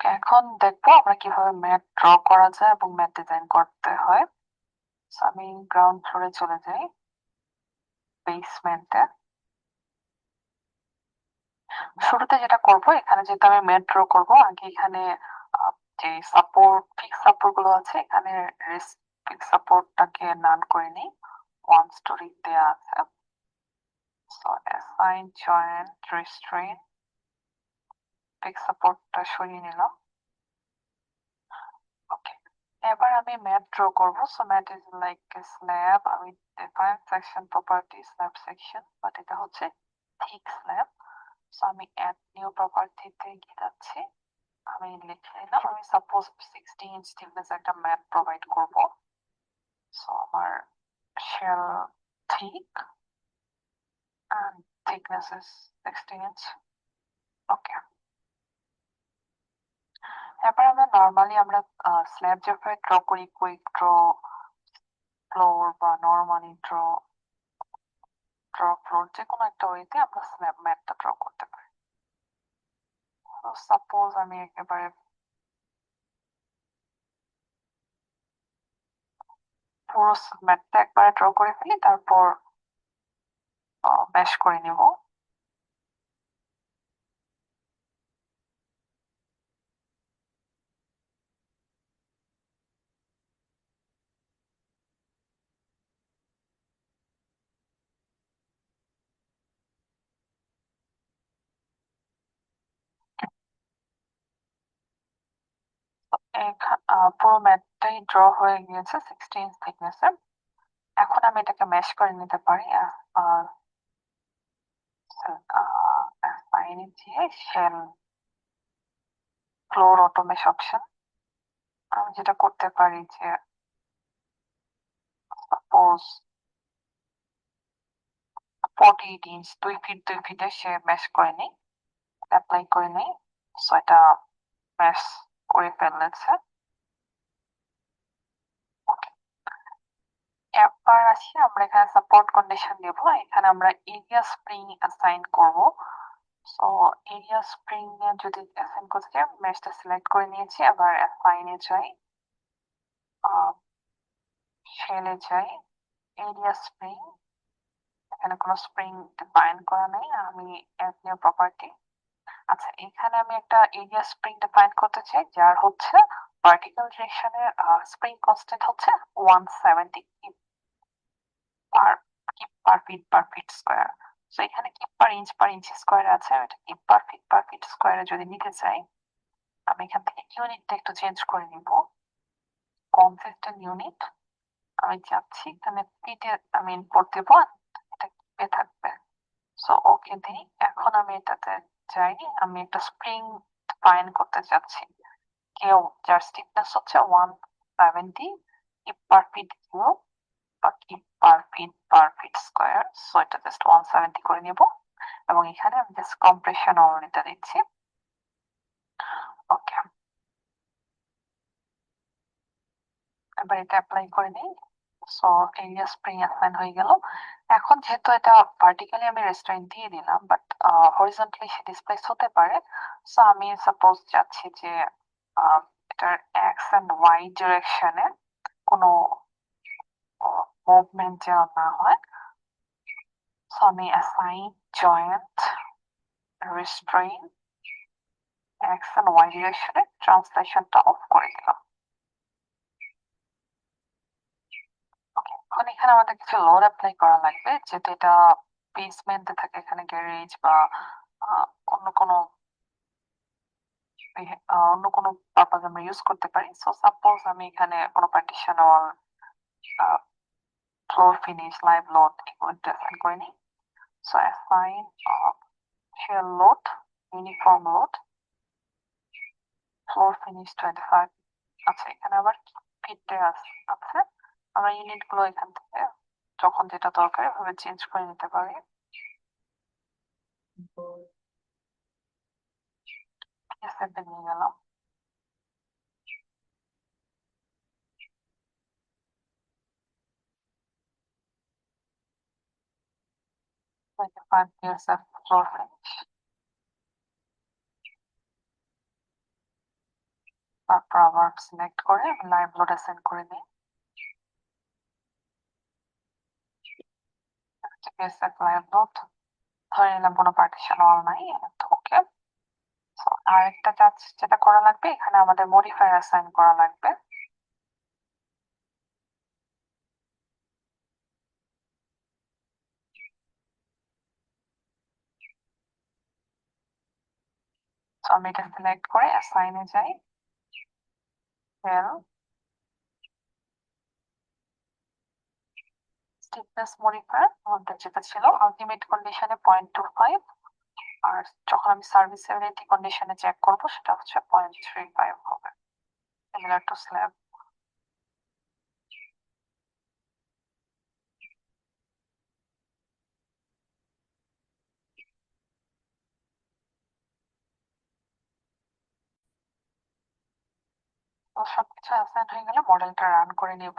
ওকে, এখন দেখবো আমরা কিভাবে ম্যাট ড্র করা যায় এবং ম্যাট ডিজাইন করতে হয়। So, আমি গ্রাউন্ড ফ্লোরে চলে যাই, বেসমেন্টে। শুরুতে যেটা করব, এখানে যেহেতু আমি ম্যাট ড্র করব, আগে এখানে যে সাপোর্ট ফিক্স সাপোর্ট গুলো আছে এখানে ফিক্স সাপোর্টটাকে নান করে নিই। ওয়ান স্টোরি দেয়া আছে। So assign joint restrain fix সাপোর্টটা সরিয়ে নিলাম। ওকে, এবার আমি ম্যাট ড্র করব। So mat is like slab. আমি define section property slab section, but এটা হচ্ছে থিক স্ল্যাব। সো আমি অ্যাড নিউ প্রপার্টিতে গিয়ে যাচ্ছি। আমি লিখে নিলাম আমি সাপোজ 60 ইঞ্চ থিকনেস একটা ম্যাট প্রোভাইড করব। সো আমার shell thick and thickness is 60 inch. Okay, এবার আমরা নরমালি আমরা স্ল্যাব যেভাবে ড্র করি, কুইক ড্র, ফ্লোর বা নরমালি ড্র ফ্লোর, যে কোনো একটা ওয়েতে আমরা স্ল্যাব ম্যাটটা ড্র করতে পারি। সাপোজ আমি একেবারে পুরো ম্যাটটা একবারে ড্র করে ফেলি, তারপর ম্যাশ করে নিব। পুরো ম্যাটটাই ড্র হয়ে গিয়েছে 60 ইঞ্চ থিকনেসের। এখন আমি এটাকে ম্যাশ করে নিতে পারি। আর বাইরে দিয়ে শেল ফ্লোর অটোমেশ অপশন আমি যেটা করতে পারি যে সাপোজ 48 ইঞ্চ 2 ফিট সে ম্যাশ করে নিই, অ্যাপ্লাই করে নিই। সো এটা ম্যাশ করে ফেলেছে। ওকে, এবার আসি আমরা এখানে সাপোর্ট কন্ডিশন দেব। এখানে আমরা এরিয়া স্প্রিং অ্যাসাইন করব। সো এরিয়া স্প্রিং এ যদি অ্যাসাইন করতে চাই, ম্যাশটা সিলেক্ট করে নিয়েছি। আবার অ্যাসাইনে যাই, শেলে যাই, এরিয়া স্প্রিং। এখানে কোনো স্প্রিং ডিফাইন করা নেই, আমি অ্যাড নিউ প্রপার্টি। আচ্ছা, এখানে আমি একটা এরিয়া স্প্রিং ডিফাইন করতে চাই, যার হচ্ছে ভার্টিক্যাল ডিরেকশনে স্প্রিং কনস্ট্যান্ট হচ্ছে 170 পার পার ফিট স্কয়ার। সো এখানে কি পার ইঞ্চ স্কয়ার আছে, এটা কি পার ফিট স্কয়ারে যদি নিতে চাই, আমি এখান থেকে ইউনিটটা একটু চেঞ্জ করে নিব। কনসিস্টেন্ট ইউনিট আমি চাচ্ছি এখানে ফিটে আমি ইনপুট দেব, এটা কিপে থাকবে। সো ওকে দিই। এখন আমি এটাতে যাই, আমি একটা স্প্রিং ডিফাইন করতে চাচ্ছি, কেউ যার স্টিফনেস হচ্ছে 170 পার ফিট কিউব বা কি পার ফিট স্কয়ার। সো এটা জাস্ট 170 করে নিব এবং এখানে আমি জাস্ট কম্প্রেশন অনলিটা দিচ্ছি। ওকে, এবার এটা অ্যাপ্লাই করে নিই। সো এরিয়া স্প্রিং অ্যাসাইন হয়ে গেল। এখন যেহেতু এটা ভার্টিক্যালি আমি রেস্ট্রেইন দিয়ে দিলাম, বাট হরিজন্টালি সে ডিসপ্লেস হতে পারে। সো আমি সাপোজ চাচ্ছি যে এটার এক্স এন্ড ওয়াই ডিরেকশনে কোনো মুভমেন্ট যেন না হয়। সো আমি assign joint restrain X and Y ডিরেকশনে ট্রান্সলেশনটা অফ করে দিলাম। এখন এখানে আমাদের কিছু লোড অ্যাপ্লাই করা লাগবে, যেহেতু এটা বেসমেন্টে থাকে, এখানে গ্যারেজ বা অন্য কোনো অন্য কোনো পারপাস আমরা ইউজ করতে পারি। সো সাপোজ আমি এখানে কোনো partition wall, floor finish, live load এগুলো অ্যাসাইন করে নিই। So assign shear load, uniform load, floor finish 25। আচ্ছা, এখানে আবার ফিটে আছে। আমরা ইউনিট গুলো এখান থেকে যখন যেটা দরকার এভাবে চেঞ্জ করে নিতে পারি। সেভে নিয়ে গেলাম। Like a 5 years of floor finish. তারপর আবার সিলেক্ট করে লাইভ লোড অ্যাসাইন করে নিই। বেসিক লাইভ লোড ধরে নিলাম কোনো পার্টিশন অল নাই, ওকে। আরেকটা কাজ যেটা করা লাগবে, এখানে আমাদের মডিফায়ার অ্যাসাইন করা লাগবে। আমি এটা সিলেক্ট করে অ্যাসাইনে যাই, স্টিফনেস মডিফায়ার আমাদের যেটা ছিল আলটিমেট কন্ডিশনে 0.25, আর যখন আমি সার্ভিসিবিলিটি কন্ডিশনে চেক করবো সেটা হচ্ছে 0.35 হবে, সিমিলার টু স্ল্যাব। তো সবকিছু অ্যাসাইন হয়ে গেলে মডেলটা রান করে নেব।